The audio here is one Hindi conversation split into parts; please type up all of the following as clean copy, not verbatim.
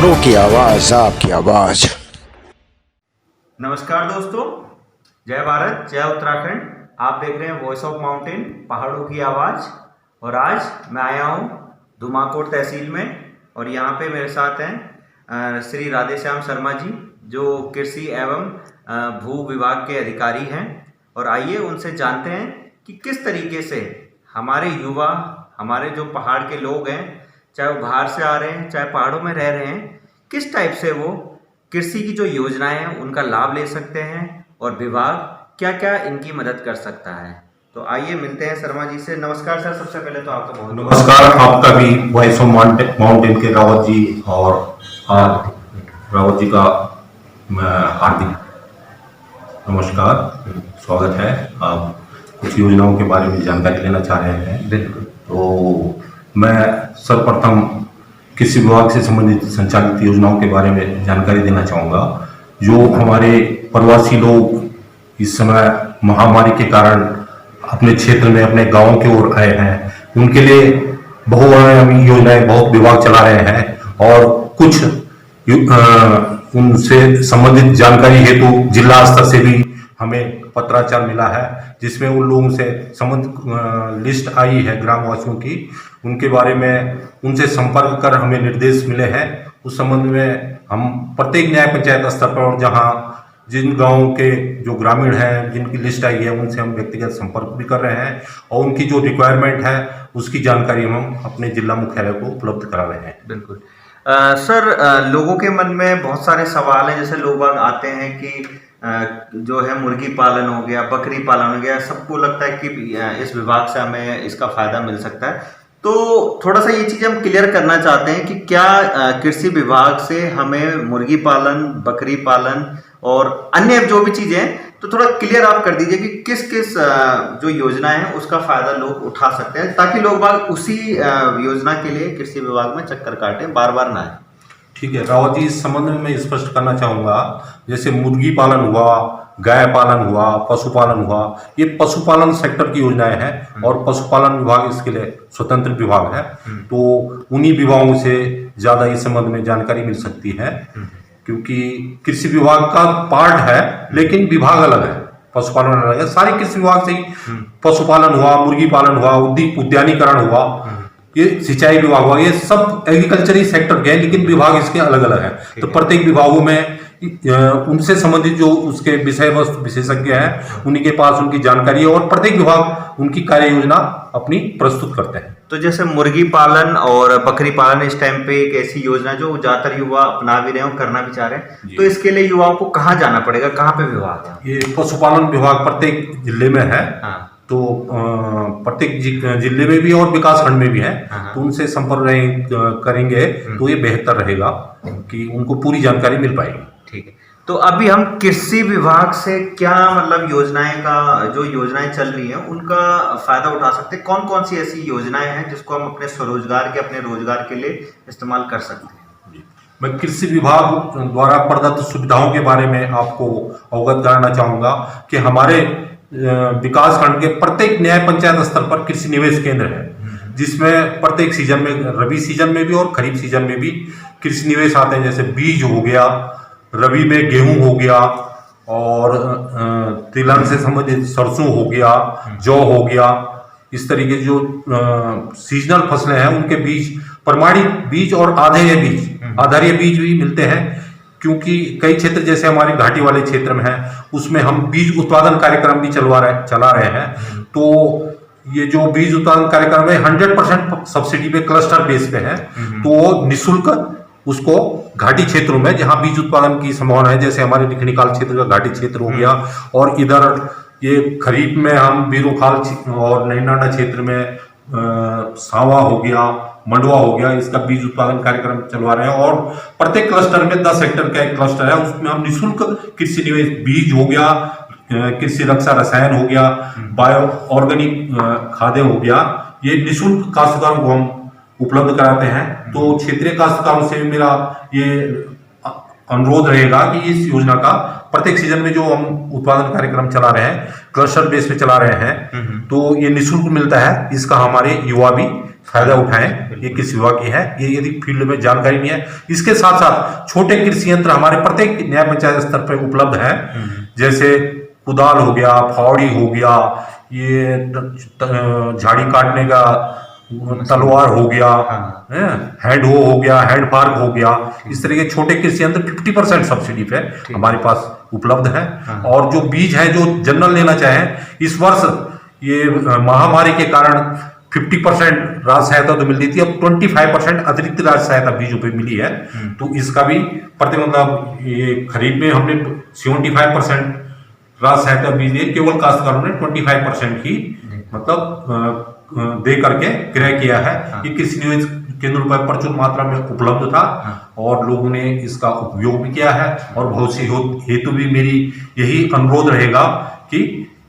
पहाड़ों की आवाज, आपकी आवाज। नमस्कार दोस्तों, जय भारत, जय उत्तराखंड। आप देख रहे हैं वॉइस ऑफ माउंटेन, पहाड़ों की आवाज़। और आज मैं आया हूँ धुमाकोट तहसील में, और यहाँ पे मेरे साथ हैं श्री राधेश्याम शर्मा जी, जो कृषि एवं भू विभाग के अधिकारी हैं। और आइए उनसे जानते हैं कि किस तरीके से हमारे युवा, हमारे जो पहाड़ के लोग हैं, चाहे वो बाहर से आ रहे हैं, चाहे पहाड़ों में रह रहे हैं, किस टाइप से वो कृषि की जो योजनाएं हैं उनका लाभ ले सकते हैं, और विभाग क्या क्या इनकी मदद कर सकता है। तो आइए मिलते हैं शर्मा जी से। नमस्कार सर, सबसे पहले तो आपका बहुत नमस्कार। आपका भी वॉइस ऑफ माउंटेन के रावत जी और रावत जी का हार्दिक नमस्कार, स्वागत है। आप कुछ योजनाओं के बारे में जानकारी लेना चाह रहे हैं। बिल्कुल। तो मैं सर्वप्रथम कृषि विभाग से संबंधित संचालित योजनाओं के बारे में जानकारी देना चाहूँगा। जो हमारे प्रवासी लोग इस समय महामारी के कारण अपने क्षेत्र में, अपने गांवों की ओर आए हैं, उनके लिए बहुआयामी योजनाएं बहुत विभाग चला रहे हैं, और कुछ उनसे संबंधित जानकारी हेतु जिला स्तर से भी हमें पत्राचार मिला है, जिसमें उन लोगों से संबंधित लिस्ट आई है ग्रामवासियों की। उनके बारे में उनसे संपर्क कर हमें निर्देश मिले हैं। उस संबंध में हम प्रत्येक न्याय पंचायत स्तर पर, जहां जिन गांवों के जो ग्रामीण हैं, जिनकी लिस्ट आई है, उनसे हम व्यक्तिगत संपर्क भी कर रहे हैं, और उनकी जो रिक्वायरमेंट है उसकी जानकारी हम अपने जिला मुख्यालय को उपलब्ध करा रहे हैं। बिल्कुल। सर, लोगों के मन में बहुत सारे सवाल हैं। जैसे लोग बाग आते हैं कि जो है मुर्गी पालन हो गया, बकरी पालन हो गया, सबको लगता है कि इस विभाग से हमें इसका फायदा मिल सकता है। तो थोड़ा सा ये चीज़ हम क्लियर करना चाहते हैं कि क्या कृषि विभाग से हमें मुर्गी पालन, बकरी पालन और अन्य जो भी चीज़ें हैं, तो थोड़ा क्लियर आप कर दीजिए कि किस किस जो योजना है उसका फायदा लोग उठा सकते हैं, ताकि लोग बाग उसी योजना के लिए कृषि विभाग में चक्कर काटें, बार बार ना आए। ठीक है रावत जी, इस संबंध में मैं स्पष्ट करना चाहूँगा। जैसे मुर्गी पालन हुआ, गाय पालन हुआ, पशुपालन हुआ, ये पशुपालन सेक्टर की योजनाएं हैं, और पशुपालन विभाग इसके लिए स्वतंत्र विभाग है। तो उन्हीं विभागों से ज़्यादा इस संबंध में जानकारी मिल सकती है, क्योंकि कृषि विभाग का पार्ट है, लेकिन विभाग अलग है, पशुपालन अलग है। सारे कृषि विभाग से ही पशुपालन हुआ, मुर्गी पालन हुआ, उद्यानीकरण हुआ, ये सिंचाई विभाग हुआ, ये सब एग्रीकल्चरल सेक्टर के हैं, लेकिन विभाग इसके अलग अलग हैं। तो प्रत्येक विभागों में उनसे संबंधित जो उसके विषय वस्तु विशेषज्ञ हैं, उन्हीं के पास उनकी जानकारी है, और प्रत्येक विभाग उनकी कार्य योजना अपनी प्रस्तुत करते हैं। तो जैसे मुर्गी पालन और बकरी पालन इस टाइम पे एक ऐसी योजना जो ज्यादातर युवा अपना भी रहे हैं और करना भी चाह रहे हैं, तो इसके लिए युवाओं को कहाँ जाना पड़ेगा, कहाँ पे विभाग है? ये पशुपालन विभाग प्रत्येक जिले में है। हाँ। तो प्रत्येक जिले में भी और विकास खंड में भी है। तो उनसे संपर्क करेंगे तो ये बेहतर रहेगा कि उनको पूरी जानकारी मिल पाएगी। ठीक है। तो अभी हम कृषि विभाग से क्या मतलब योजनाएं का, जो योजनाएं चल रही हैं उनका फायदा उठा सकते हैं? कौन कौन सी ऐसी योजनाएं हैं जिसको हम अपने स्वरोजगार के, अपने रोजगार के लिए इस्तेमाल कर सकते हैं? मैं कृषि विभाग द्वारा प्रदत्त सुविधाओं के बारे में आपको अवगत कराना चाहूँगा कि हमारे विकास खंड के प्रत्येक न्याय पंचायत स्तर पर कृषि निवेश केंद्र है, जिसमें प्रत्येक सीजन में, रबी सीजन में भी और खरीफ सीजन में भी कृषि निवेश आते हैं। जैसे बीज हो गया, रबी में गेहूं हो गया, और तिलहन से संबंधित सरसों हो गया, जौ हो गया। इस तरीके जो सीजनल फसलें हैं उनके बीज, प्रमाणित बीज और आधारीय बीज भी मिलते हैं। क्योंकि कई क्षेत्र जैसे हमारे घाटी वाले क्षेत्र में है, उसमें हम बीज उत्पादन कार्यक्रम भी चला रहे हैं। तो ये जो बीज उत्पादन कार्यक्रम है 100% सब्सिडी पे, क्लस्टर बेस पे है। तो निःशुल्क उसको घाटी क्षेत्रों में जहां बीज उत्पादन की संभावना है, जैसे हमारे निकाल क्षेत्र का घाटी क्षेत्र हो गया, और इधर ये खरीफ में हम बीरोखाल और नैनाडा क्षेत्र में सावा हो गया, मंडवा हो गया, इसका बीज उत्पादन कार्यक्रम चलवा रहे हैं। और प्रत्येक क्लस्टर में 10 हेक्टेयर का एक क्लस्टर है, उसमें हम निःशुल्क कृषि निवेश, बीज हो गया, कृषि रक्षा रसायन हो गया, बायो ऑर्गेनिक खाद्य हो गया, ये निःशुल्क काश्तकारों को हम उपलब्ध कराते हैं। तो क्षेत्रीय काश्तकारों से मेरा ये अनुरोध रहेगा कि इस योजना का प्रत्येक सीजन में जो हम उत्पादन कार्यक्रम चला रहे हैं, क्लस्टर बेस पे चला रहे हैं, तो ये निःशुल्क मिलता है। इसका हमारे युवा भी फायदा उठाएं, ये कृषि विभाग की है। ये यदि फील्ड में जानकारी नहीं है, इसके साथ साथ छोटे कृषि यंत्र हमारे प्रत्येक न्याय पंचायत स्तर पर उपलब्ध है। जैसे कुदाल हो गया, फावड़ी हो गया, ये झाड़ी काटने का तलवार हो गया, हैंड हो गया, हैंड फार्क हो गया, इस तरह के छोटे कृषि यंत्र 50% सब्सिडी पे हमारे पास उपलब्ध है। और जो बीज है, जो जनरल लेना चाहें, इस वर्ष ये महामारी के कारण 50% राज सहायता तो मिल रही थी, अब 25% अतिरिक्त राज सहायता बीजों पे मिली है। तो इसका भी मतलब ये खरीद में हमने 75% राज सहायता बीज दिए, केवल काश्तकारों ने 25% ही मतलब दे करके क्रय किया है। ये कृषि निवेश केंद्रों पर प्रचुर मात्रा में उपलब्ध था और लोगों ने इसका उपयोग भी किया है। और भविष्य हेतु भी मेरी यही अनुरोध रहेगा कि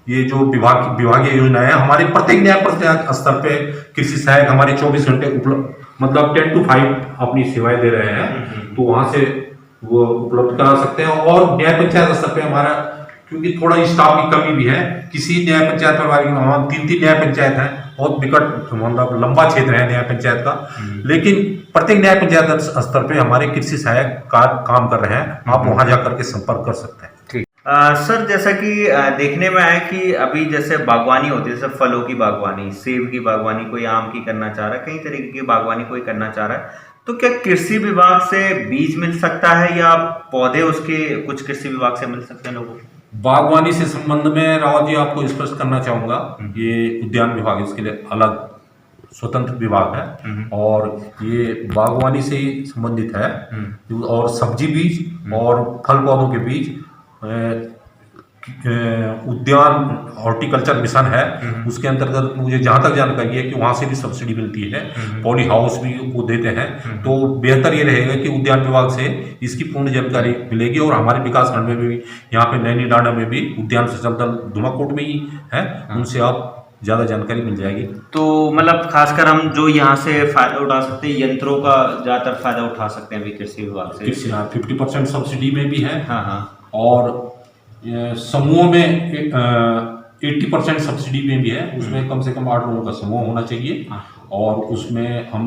ये जो विभागीय योजना है, हमारे प्रत्येक न्याय पंचायत स्तर पे कृषि सहायक हमारे 24 घंटे उपलब्ध, मतलब 10 to 5 अपनी सेवाएं दे रहे हैं, तो वहां से वो उपलब्ध करा सकते हैं। और न्याय पंचायत स्तर पे हमारा, क्योंकि थोड़ा स्टाफ की कमी भी है, किसी न्याय पंचायत पर 3 न्याय पंचायत है, बहुत विकट मतलब लंबा क्षेत्र है न्याय पंचायत का, लेकिन प्रत्येक न्याय पंचायत स्तर पे हमारे कृषि सहायक काम कर रहे हैं। आप वहां जाकर के संपर्क कर सकते हैं। सर, जैसा कि देखने में आया कि अभी जैसे बागवानी होती है, जैसे फलों की बागवानी, सेब की बागवानी, कोई आम की करना चाह रहा है, कई तरीके की बागवानी कोई करना चाह रहा है, तो क्या कृषि विभाग से बीज मिल सकता है या पौधे उसके कुछ कृषि विभाग से मिल सकते हैं लोगों को? बागवानी से संबंध में रावत जी आपको स्पष्ट करना चाहूंगा, ये उद्यान विभाग इसके लिए अलग स्वतंत्र विभाग है और ये बागवानी से ही संबंधित है। और सब्जी बीज और फल पौधों के बीज उद्यान हॉर्टिकल्चर मिशन है, उसके अंतर्गत मुझे जहां तक जानकारी है कि वहां से भी सब्सिडी मिलती है, पॉली हाउस भी वो देते हैं। तो बेहतर ये रहेगा कि उद्यान विभाग से इसकी पूर्ण जानकारी मिलेगी। और हमारे विकास खंड में भी, यहाँ पे नैनी डांडा में भी उद्यान संचालक दल धुमाकोट में ही है, उनसे आप ज्यादा जानकारी मिल जाएगी। तो मतलब खासकर हम जो यहाँ से फायदा उठा सकते हैं, यंत्रों का ज्यादातर फायदा उठा सकते हैं अभी कृषि विभाग से। 50% सब्सिडी में भी है। हाँ। और समूह में 80% सब्सिडी में भी है। उसमें कम से कम 8 लोगों का समूह होना चाहिए और उसमें हम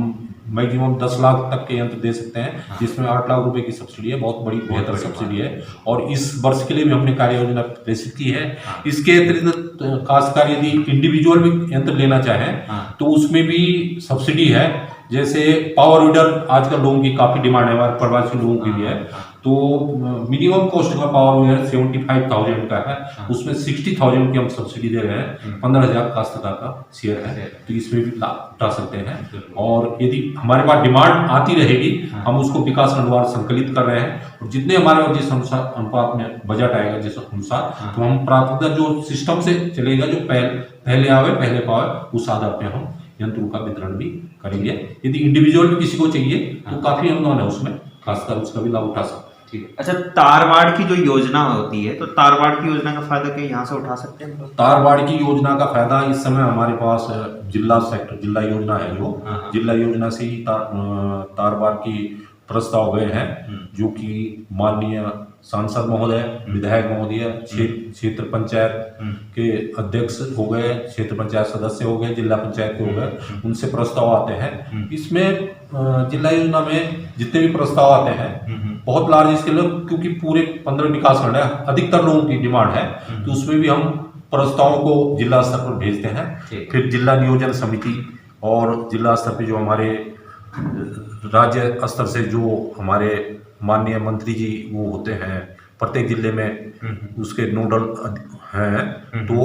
मैक्सिमम 10 लाख तक के यंत्र दे सकते हैं, जिसमें 8 लाख रुपए की सब्सिडी है। बहुत बड़ी बेहतर सब्सिडी है और इस वर्ष के लिए भी हमने कार्य योजना प्रेषित की है। इसके अतिरिक्त खासकर यदि इंडिविजुअल भी यंत्र लेना चाहें तो उसमें भी सब्सिडी है। जैसे पावर वीडर आजकल लोगों की काफी डिमांड है, हमारे प्रवासी लोगों की भी है। तो मिनिमम कॉस्ट का पावर वीडर 75,000 का है, उसमें 60,000 की हम सब्सिडी दे रहे हैं। 15,000 काश्तकार का शेयर है, तो इसमें भी लाभ उठा सकते हैं। और यदि हमारे पास डिमांड आती रहेगी, हम उसको विकास अनुवाद संकलित कर रहे हैं और जितने हमारे पास जिस अनुपात में बजट आएगा जिस अनुसार, तो हम प्राथमिकता जो सिस्टम से चलेगा, जो पहले आवे पहले पावे, उस आधार पे हम यंत्रों का वितरण भी करेंगे। यदि इंडिविजुअल भी किसी को चाहिए तो काफी अनुदान है उसमें, खासकर उसका भी लाभ उठा सकते हैं। ठीक है। अच्छा, तारवाड़ की जो योजना होती है, तो तारवाड़ की योजना का फायदा क्या यहाँ से उठा सकते हैं? तारवाड़ की योजना का फायदा इस समय हमारे पास जिला योजना है, जो जिला योजना से ही तारवाड़ की प्रस्ताव गए हैं, जो कि माननीय सांसद महोदय, विधायक महोदय, क्षेत्र पंचायत के अध्यक्ष हो गए, क्षेत्र पंचायत सदस्य हो गए, जिला पंचायत के हो गए, उनसे प्रस्ताव आते हैं। इसमें जिला योजना में जितने भी प्रस्ताव आते हैं बहुत लार्ज स्केल, क्योंकि पूरे 15 विकास खंड है, अधिकतर लोगों की डिमांड है, तो उसमें भी हम प्रस्तावों को जिला स्तर पर भेजते हैं। फिर जिला नियोजन समिति और जिला स्तर पर जो हमारे राज्य स्तर से जो हमारे माननीय मंत्री जी वो होते हैं, प्रत्येक जिले में उसके नोडल हैं, तो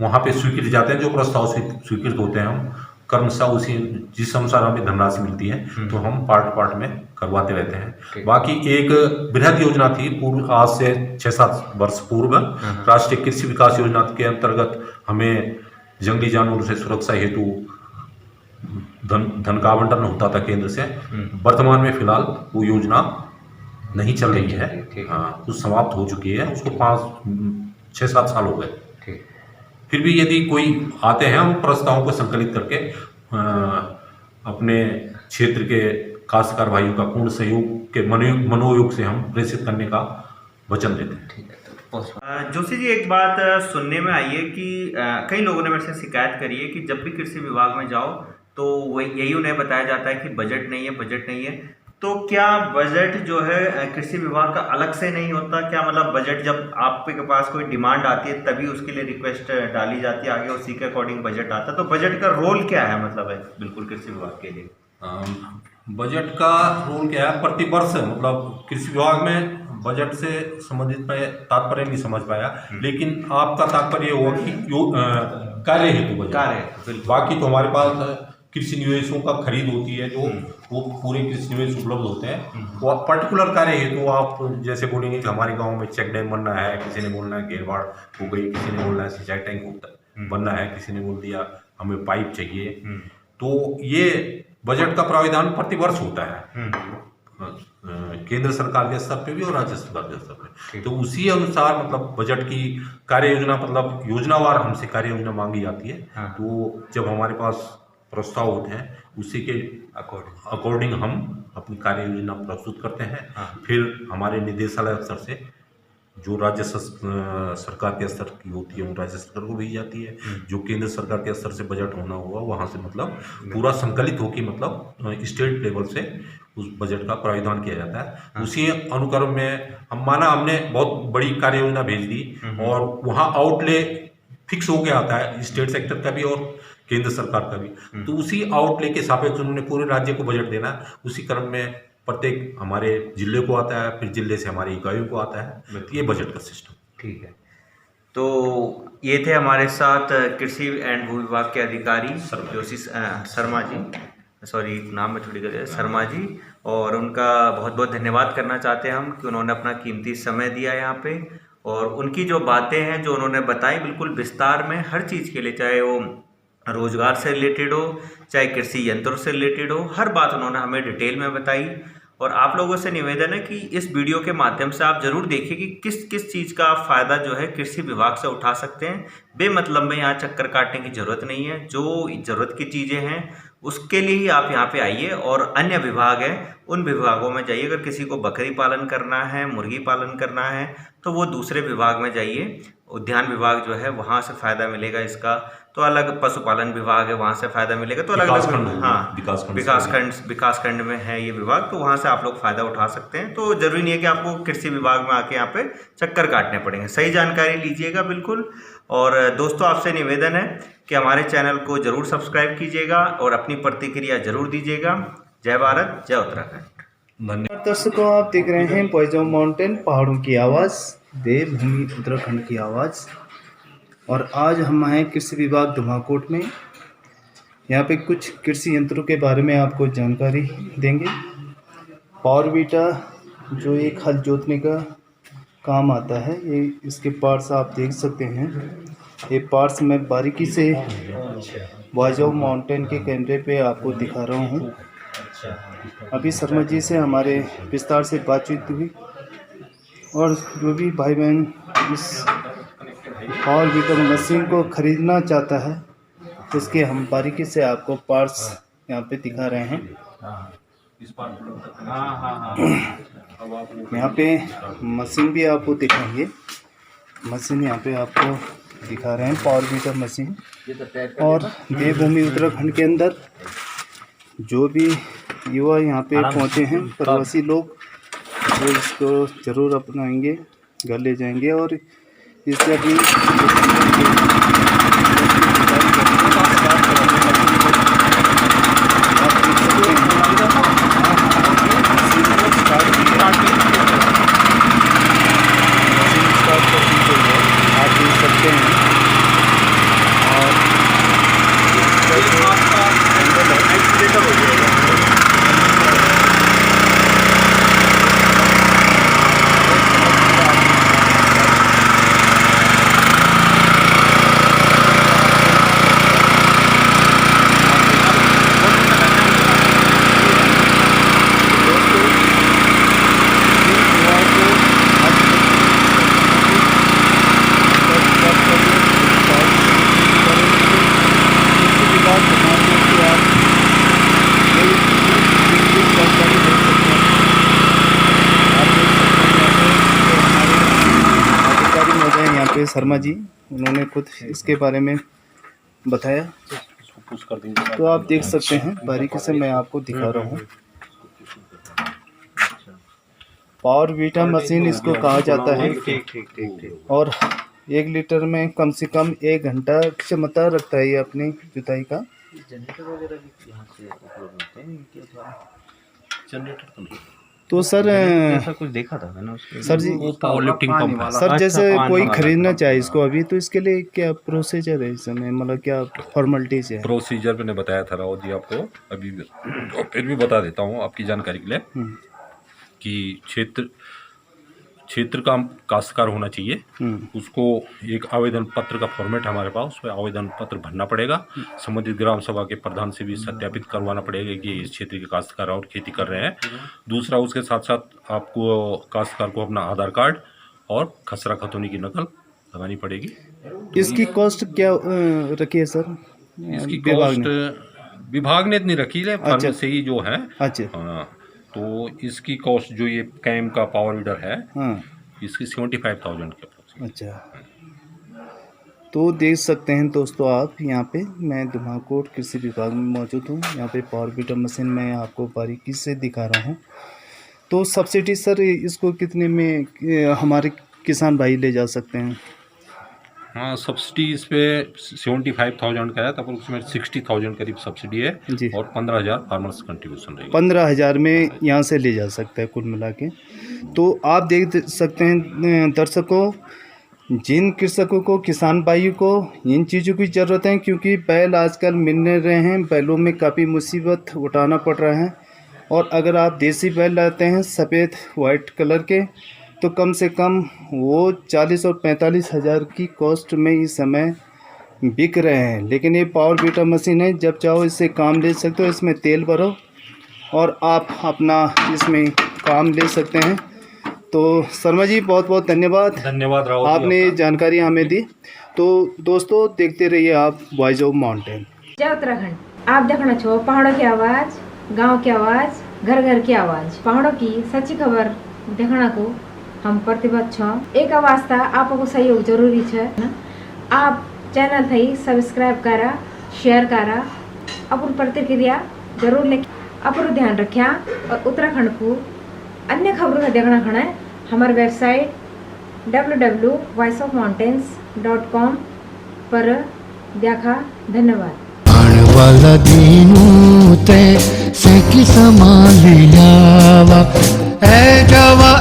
वहाँ पे स्वीकृत जाते हैं। जो प्रस्ताव स्वीकृत होते हैं, हम क्रमशः उसी जिस अनुसार हमें धनराशि मिलती है तो हम पार्ट में करवाते रहते हैं। बाकी एक बृहद योजना थी पूर्व, आज से 6-7 वर्ष पूर्व, राष्ट्रीय कृषि विकास योजना के अंतर्गत हमें जंगली जानवरों से सुरक्षा हेतु धन का आवंटन होता था केंद्र से। वर्तमान में फिलहाल वो योजना नहीं चल रही है, हाँ, कुछ समाप्त हो चुकी है, उसको 5-6-7 साल हो गए। फिर भी यदि कोई आते हैं, हम प्रस्तावों को संकलित करके अपने क्षेत्र के काश्तकार भाइयों का पूर्ण सहयोग के मनोयोग से हम प्रेषित करने का वचन देते हैं। ठीक है। जोशी जी, एक बात सुनने में आई है कि कई लोगों ने मेरे से शिकायत करी है कि जब भी कृषि विभाग में जाओ तो वही यही उन्हें बताया जाता है कि बजट नहीं है, बजट नहीं है। तो क्या बजट जो है कृषि विभाग का अलग से नहीं होता क्या? मतलब बजट जब आपके पास कोई डिमांड आती है तभी उसके लिए रिक्वेस्ट डाली जाती है, आगे उसी के अकॉर्डिंग बजट आता है। तो बजट का रोल क्या है, मतलब है बिल्कुल कृषि विभाग के लिए? बजट का रोल क्या है? प्रतिवर्ष मतलब कृषि विभाग में बजट से संबंधित मैं तात्पर्य नहीं समझ पाया, लेकिन आपका तात्पर्य हुआ कि कार्य हेतु बजट। कार्य बाकी तो हमारे पास कृषि निवेशों का खरीद होती है, जो वो पूरे कृषि निवेश उपलब्ध होते हैं। वो पर्टिकुलर कार्य हेतु आप जैसे बोलेंगे कि हमारे गांव में चेक डैम बनना है, किसी ने बोलना है घेरबाड़ हो गई, किसी ने बोलना है सिंचाई टैंक बनना है, किसी ने बोल दिया हमें पाइप चाहिए। तो ये बजट का प्रावधान प्रतिवर्ष होता है, केंद्र सरकार के स्तर पे भी और राज्य सरकार के स्तर पे। तो उसी अनुसार मतलब बजट की कार्य योजना, मतलब योजनावार हमसे कार्य योजना मांगी जाती है। तो जब हमारे पास प्रस्ताव होते हैं उसी के अकॉर्डिंग हम अपनी कार्य योजना प्रस्तुत करते हैं। फिर हमारे निदेशालय स्तर से जो राज्य सरकार के स्तर की होती है वो राज्य सरकार को भेजी जाती है। जो केंद्र सरकार के स्तर से बजट होना होगा वहाँ से मतलब पूरा संकलित होकर मतलब स्टेट लेवल से उस बजट का प्रावधान किया जाता है। उसी अनुक्रम में हमने बहुत बड़ी कार्य योजना भेज दी और वहाँ आउटले फिक्स हो गया आता है, स्टेट सेक्टर का भी और केंद्र सरकार का भी। तो उसी आउटले के सापेक्ष उन्होंने पूरे राज्य को बजट देना। उसी क्रम में प्रत्येक हमारे जिले को आता है, फिर जिले से हमारी इकाइयों को आता है। ये बजट का सिस्टम। ठीक है। तो ये थे हमारे साथ कृषि एंड भू विभाग के अधिकारी जोशी शर्मा जी, सॉरी नाम में थोड़ी गलती है, शर्मा जी। और उनका बहुत बहुत धन्यवाद करना चाहते हैं हम कि उन्होंने अपना कीमती समय दिया यहाँ पे, और उनकी जो बातें हैं जो उन्होंने बताई बिल्कुल विस्तार में हर चीज़ के लिए, चाहे वो रोजगार से रिलेटेड हो, चाहे कृषि यंत्रों से रिलेटेड हो, हर बात उन्होंने हमें डिटेल में बताई। और आप लोगों से निवेदन है कि इस वीडियो के माध्यम से आप जरूर देखिए कि किस किस चीज़ का फ़ायदा जो है कृषि विभाग से उठा सकते हैं। बेमतलब में यहाँ चक्कर काटने की ज़रूरत नहीं है। जो ज़रूरत की चीज़ें हैं उसके लिए ही आप यहाँ पे आइए, और अन्य विभाग है उन विभागों में जाइए। अगर किसी को बकरी पालन करना है, मुर्गी पालन करना है, तो वो दूसरे विभाग में जाइए। उद्यान विभाग जो है वहाँ से फ़ायदा मिलेगा इसका, तो अलग पशुपालन विभाग है वहाँ से फ़ायदा मिलेगा, तो अलग अलग हाँ विकासखंड में है ये विभाग, तो वहाँ से आप लोग फ़ायदा उठा सकते हैं। तो ज़रूरी नहीं है कि आपको कृषि विभाग में आके यहाँ पे चक्कर काटने पड़ेंगे। सही जानकारी लीजिएगा बिल्कुल। और दोस्तों आपसे निवेदन है कि हमारे चैनल को ज़रूर सब्सक्राइब कीजिएगा और अपनी प्रतिक्रिया ज़रूर दीजिएगा। जय भारत, जय उत्तराखंड। धन्यवाद। दर्शकों आप देख रहे हैं वॉइस ऑफ माउंटेन, पहाड़ों की आवाज़, देवभूमि उत्तराखंड की आवाज़। और आज हम आए कृषि विभाग धुमाकोट में। यहाँ पे कुछ कृषि यंत्रों के बारे में आपको जानकारी देंगे। पावर वीटर जो एक हल जोतने का काम आता है, ये इसके पार्ट्स आप देख सकते हैं। ये पार्ट्स मैं बारीकी से वॉइस ऑफ माउंटेन के कैमरे पे आपको दिखा रहा हूँ। अभी शर्मा जी से हमारे विस्तार से बातचीत हुई, और जो भी भाई बहन इस पावर वीटर मशीन को ख़रीदना चाहता है इसके हम बारीकी से आपको पार्ट्स यहाँ पे दिखा रहे हैं। यहाँ पे मशीन भी आपको दिखाएंगे। मशीन यहाँ पे आपको दिखा रहे हैं, पावर वीटर मशीन। और देवभूमि उत्तराखंड के अंदर जो भी युवा यहाँ पे पहुँचे हैं, प्रवासी लोग, वो इसको ज़रूर अपनाएंगे, घर ले जाएंगे। और इससे अभी आप देख सकते हैं। शर्मा जी, उन्होंने खुद इसके बारे में बताया। पुश कर देंगे। तो आप देख सकते हैं, बारीकी से मैं आपको दिखा रहा हूँ। पावर बीटा मशीन इसको कहा जाता है। और 1 लीटर में कम से कम 1 घंटा क्षमता रखता है ये अपनी जुताई का। तो सर ऐसा कुछ देखा था मैंने उसके सर जी, पावर लिफ्टिंग पंप है। सर जैसे कोई खरीदना चाहे इसको अभी, तो इसके लिए क्या प्रोसीजर है इस समय, मतलब क्या फॉर्मेलिटीज है? प्रोसीजर मैंने बताया था राव जी आपको, अभी फिर भी बता देता हूँ आपकी जानकारी के लिए कि क्षेत्र का काश्तकार होना चाहिए। उसको एक आवेदन पत्र का फॉर्मेट है हमारे पास, उसमें आवेदन पत्र भरना पड़ेगा। संबंधित ग्राम सभा के प्रधान से भी सत्यापित करवाना पड़ेगा कि इस क्षेत्र के काश्तकार और खेती कर रहे हैं। दूसरा, उसके साथ साथ आपको काश्तकार को अपना आधार कार्ड और खसरा खतौनी की नकल लगानी पड़ेगी। इसकी कॉस्ट क्या रखी है सर? इसकी कॉस्ट विभाग ने इतनी रखी है, फर्म से ही जो है। अच्छा। हाँ, तो इसकी कॉस्ट जो ये कैम का पावर वीडर है, इसकी 75,000 के अप्रोक्स। अच्छा, तो देख सकते हैं दोस्तों आप, यहाँ पे मैं धुमाकोट कृषि विभाग में मौजूद हूँ। यहाँ पे पावर बीटर मशीन मैं आपको बारीकी से दिखा रहा हूँ। तो सब्सिडी सर इसको कितने में हमारे किसान भाई ले जा सकते हैं? हाँ, सब्सिडी इस पे 75,000 का है, तब उसमें 60,000 करीब सब्सिडी है जी। और 15,000 फार्मर्स कंट्रीब्यूशन रहेगा। 15,000 में यहाँ से ले जा सकता है कुल मिला के। तो आप देख सकते हैं दर्शकों, जिन कृषकों को, किसान भाइयों को इन चीज़ों की ज़रूरत है, क्योंकि बैल आजकल मिल नहीं रहे हैं, बैलों में काफ़ी मुसीबत उठाना पड़ रहा है। और अगर आप देसी बैल लाते हैं सफ़ेद वाइट कलर के, तो कम से कम वो 40 और 45 हज़ार की कॉस्ट में इस समय बिक रहे हैं। लेकिन ये पावर बीटर मशीन है, जब चाहो इससे काम ले सकते हो। इसमें तेल भरो और आप अपना इसमें काम ले सकते हैं। तो शर्मा जी बहुत बहुत धन्यवाद राहुल, आपने जानकारी हमें दी। तो दोस्तों देखते रहिए आप वॉइस ऑफ माउंटेन। जय उत्तराखंड। आप देखना छो पहाड़ों की आवाज़, गांव की आवाज़, घर घर की आवाज़। पहाड़ों की सच्ची खबर देखना को हम प्रतिबद्ध छो। एक वास्ता आपको सहयोग जरूरी है। आप चैनल थई सब्सक्राइब करा, शेयर करा, अपन प्रतिक्रिया जरूर लिख, अपन ध्यान रखा। और उत्तराखंड को अन्य खबरों का देखना खड़ा है हमारी वेबसाइट www.voiceofmountains.com पर देखा। धन्यवाद। वाला दीनू ते से की संभालियावा ए जावा